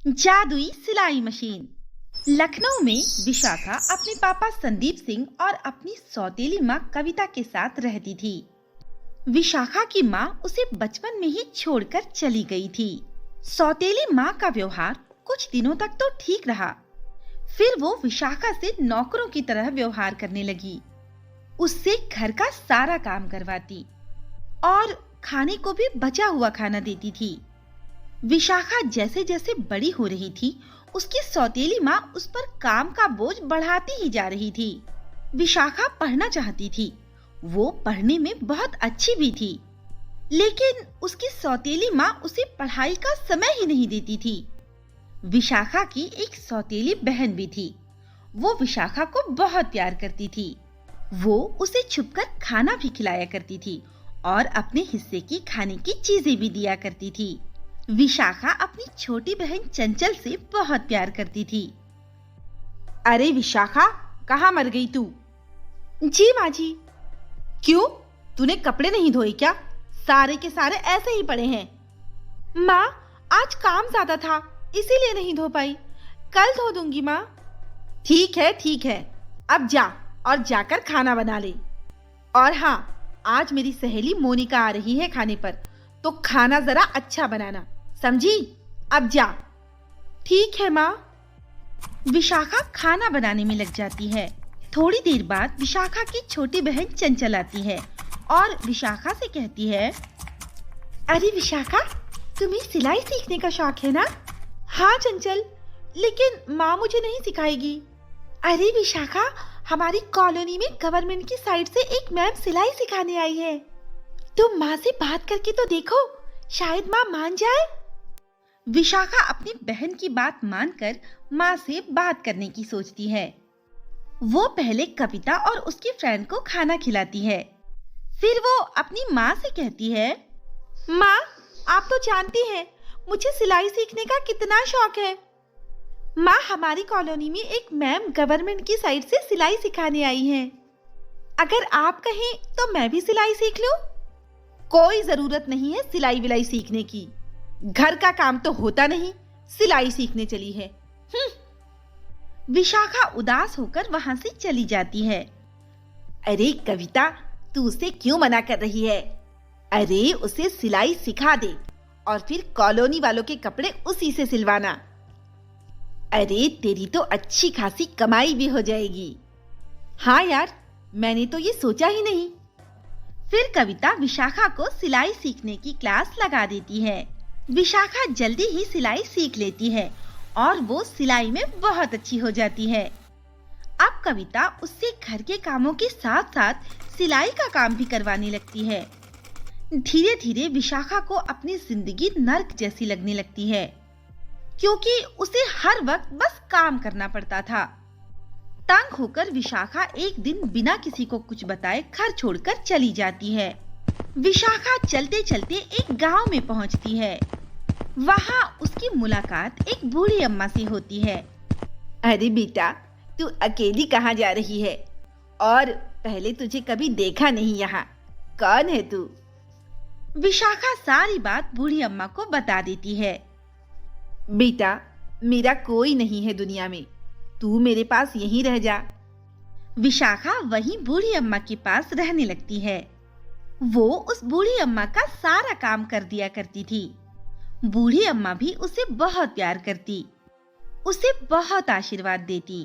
जादुई सिलाई मशीन। लखनऊ में विशाखा अपने पापा संदीप सिंह और अपनी सौतेली माँ कविता के साथ रहती थी। विशाखा की माँ उसे बचपन में ही छोड़कर चली गई थी। सौतेली माँ का व्यवहार कुछ दिनों तक तो ठीक रहा, फिर वो विशाखा से नौकरों की तरह व्यवहार करने लगी। उससे घर का सारा काम करवाती और खाने को भी बचा हुआ खाना देती थी। विशाखा जैसे जैसे बड़ी हो रही थी, उसकी सौतेली माँ उस पर काम का बोझ बढ़ाती ही जा रही थी। विशाखा पढ़ना चाहती थी, वो पढ़ने में बहुत अच्छी भी थी, लेकिन उसकी सौतेली माँ उसे पढ़ाई का समय ही नहीं देती थी। विशाखा की एक सौतेली बहन भी थी। वो विशाखा को बहुत प्यार करती थी। वो उसे छुपकर खाना भी खिलाया करती थी और अपने हिस्से की खाने की चीजें भी दिया करती थी। विशाखा अपनी छोटी बहन चंचल से बहुत प्यार करती थी। अरे विशाखा, कहाँ मर गई तू? जी माँ जी। क्यों, तूने कपड़े नहीं धोए क्या? सारे के सारे ऐसे ही पड़े हैं। माँ, आज काम ज्यादा था, इसीलिए नहीं धो पाई। कल धो दूंगी माँ। ठीक है, अब जा और जाकर खाना बना ले। और हाँ, आज मेरी सहेली मोनिका आ रही है खाने पर, तो खाना जरा अच्छा बनाना, समझी? अब जा। ठीक है माँ। विशाखा खाना बनाने में लग जाती है। थोड़ी देर बाद विशाखा की छोटी बहन चंचल आती है और विशाखा से कहती है, अरे विशाखा, तुम्हें सिलाई सीखने का शौक है ना? हाँ चंचल, लेकिन माँ मुझे नहीं सिखाएगी। अरे विशाखा, हमारी कॉलोनी में गवर्नमेंट की साइड से एक मैम सिलाई सिखाने आई है। तुम माँ से बात करके तो देखो, शायद माँ मान जाए। विशाखा अपनी बहन की बात मानकर माँ से बात करने की सोचती है। वो पहले कविता और उसकी फ्रेंड को खाना खिलाती है। फिर वो अपनी माँ से कहती है, माँ, आप तो जानती हैं मुझे सिलाई सीखने का कितना शौक है। माँ, हमारी कॉलोनी में एक मैम गवर्नमेंट की साइड से सिलाई सिखाने आई हैं। अगर आप कहें तो मैं भी सिलाई सीख लूं? कोई जरूरत नहीं है सिलाई विलाई सीखने की। घर का काम तो होता नहीं, सिलाई सीखने चली है। विशाखा उदास होकर वहां से चली जाती है। अरे कविता, तू उसे क्यों मना कर रही है? अरे उसे सिलाई सिखा दे और फिर कॉलोनी वालों के कपड़े उसी से सिलवाना। अरे तेरी तो अच्छी खासी कमाई भी हो जाएगी। हाँ यार, मैंने तो ये सोचा ही नहीं। फिर कविता विशाखा को सिलाई सीखने की क्लास लगा देती है। विशाखा जल्दी ही सिलाई सीख लेती है और वो सिलाई में बहुत अच्छी हो जाती है। अब कविता उससे घर के कामों के साथ साथ सिलाई का काम भी करवाने लगती है। धीरे धीरे विशाखा को अपनी जिंदगी नर्क जैसी लगने लगती है, क्योंकि उसे हर वक्त बस काम करना पड़ता था। तंग होकर विशाखा एक दिन बिना किसी को कुछ बताए घर छोड़कर चली जाती है। विशाखा चलते चलते एक गांव में पहुंचती है। वहां उसकी मुलाकात एक बूढ़ी अम्मा से होती है। अरे बेटा, तू अकेली कहाँ जा रही है? और पहले तुझे कभी देखा नहीं यहाँ। कौन है तू? विशाखा सारी बात बूढ़ी अम्मा को बता देती है। बेटा, मेरा कोई नहीं है दुनिया में, तू मेरे पास यहीं रह जा। विशाखा वहीं बूढ़ी अम्मा के पास रहने लगती है। वो उस बूढ़ी अम्मा का सारा काम कर दिया करती थी। बूढ़ी अम्मा भी उसे बहुत प्यार करती, उसे बहुत आशीर्वाद देती।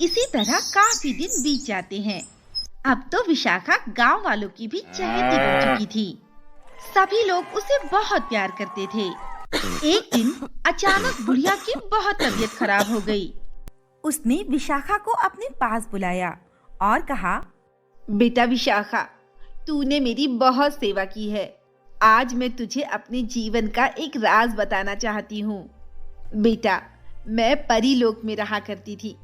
इसी तरह काफी दिन बीत जाते हैं। अब तो विशाखा गांव वालों की भी चहेती बन चुकी थी। सभी लोग उसे बहुत प्यार करते थे। एक दिन अचानक बुढ़िया की बहुत तबीयत खराब हो गई। उसने विशाखा को अपने पास बुलाया और कहा, बेटा विशाखा, तूने मेरी बहुत सेवा की है। आज मैं तुझे अपने जीवन का एक राज बताना चाहती हूँ। बेटा, मैं परीलोक में रहा करती थी,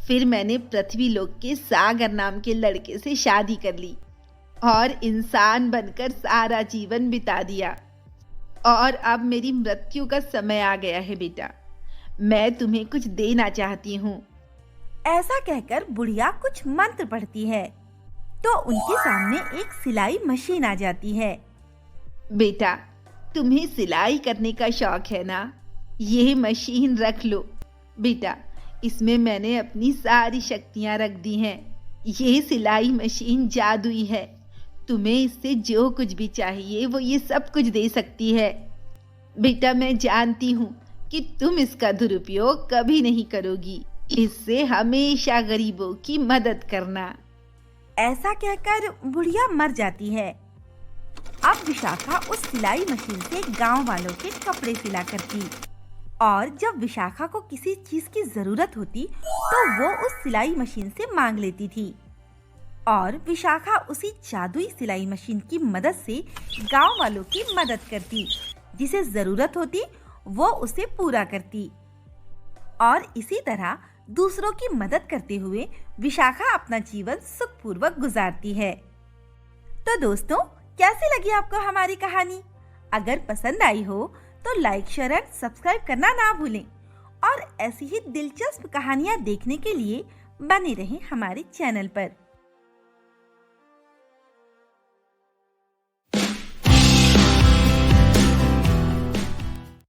फिर मैंने पृथ्वीलोक के सागर नाम के लड़के से शादी कर ली और इंसान बनकर सारा जीवन बिता दिया। और अब मेरी मृत्यु का समय आ गया है बेटा, मैं तुम्हें कुछ देना चाहती हूँ। ऐसा कहकर बुढ़िया कुछ मंत्र पढ़ती है तो उनके सामने एक सिलाई मशीन आ जाती है। बेटा, तुम्हें सिलाई करने का शौक है ना? ये मशीन रख लो बेटा, इसमें मैंने अपनी सारी शक्तियां रख दी हैं। ये सिलाई मशीन जादुई है, तुम्हें इससे जो कुछ भी चाहिए वो ये सब कुछ दे सकती है। बेटा मैं जानती हूँ कि तुम इसका दुरुपयोग कभी नहीं करोगी, इससे हमेशा गरीबों की मदद करना। ऐसा कहकर बुढ़िया मर जाती है। अब विशाखा उस सिलाई मशीन से गांव वालों के कपड़े सिला करती और जब विशाखा को किसी चीज की जरूरत होती तो वो उस सिलाई मशीन से मांग लेती थी और विशाखा उसी जादुई सिलाई मशीन की मदद से गांव वालों की मदद करती, जिसे जरूरत होती वो उसे पूरा करती और इसी तरह दूसरों की मदद करते हुए विशाखा अपना जीवन सुखपूर्वक गुजारती है। तो दोस्तों, कैसी लगी आपको हमारी कहानी? अगर पसंद आई हो तो लाइक, शेयर और सब्सक्राइब करना ना भूलें और ऐसी ही दिलचस्प कहानियाँ देखने के लिए बने रहें हमारे चैनल पर।